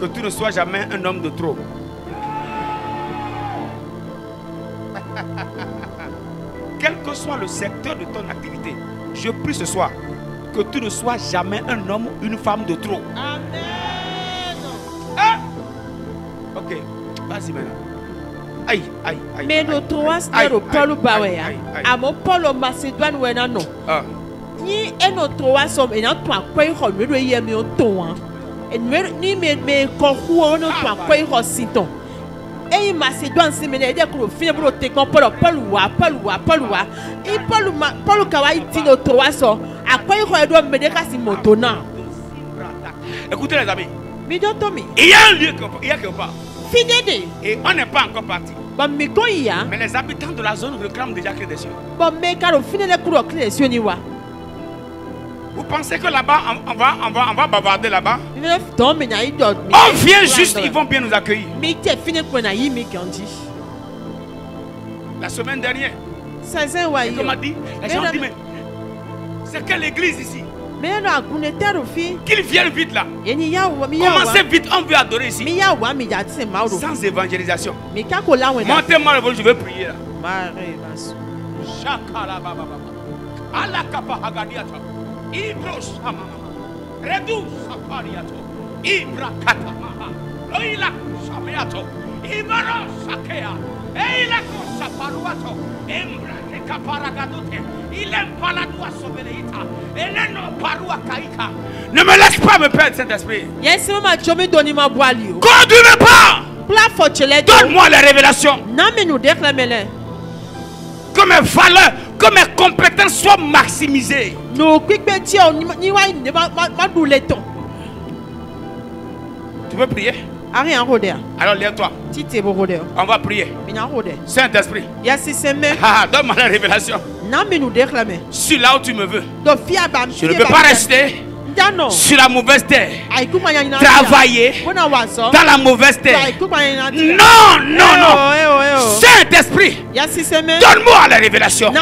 Que tu ne sois jamais un homme de trop. Quel que soit le secteur de ton activité, je prie ce soir que tu ne sois jamais un homme ou une femme de trop. Amen. Ah! Ok, vas-y maintenant. Aïe. Mais le Troas n'est pas le Bawaya. À mon Paul Macédoine ou un non. Ni un Troas sommes et non toi quoi il faut me y aimer au ton. Et ni me concours non toi quoi il faut si ton. Et Macédoine c'est mené dire que le film pour te comprendre Paul et Paul Kawaii tino Troas à quoi il doit me dire si motona. Écoutez les amis. Mais Tommy. Il y a un lieu quelque part. Fidèle. Et on n'est pas encore parti. Mais les habitants de la zone réclament déjà clé des cieux. Vous pensez que là-bas, on va bavarder là-bas? On vient juste, ils vont bien nous accueillir. La semaine dernière, on m'a dit, les gens disent, mais c'est quelle église ici? Qu'ils viennent vite là. Commencez vite, on veut adorer ici. Sans évangélisation. Montez-moi le vol, je vais prier là. Ne me laisse pas me perdre, Saint-Esprit. Conduis-moi pas. Donne-moi les révélations. Que mes valeurs, que mes compétences soient maximisées. Tu veux prier? Alors lève-toi. On va prier. Saint-Esprit, donne-moi la révélation. Sur là où tu me veux. Je ne veux pas rester sur la mauvaise terre. Travailler dans la mauvaise terre. Non, non, non. Saint-Esprit, donne-moi la révélation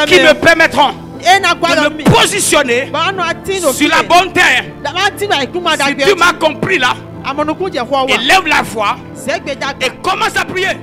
qui me permettront de me positionner sur la bonne terre. Si tu m'as compris là, élève la foi et commence à prier.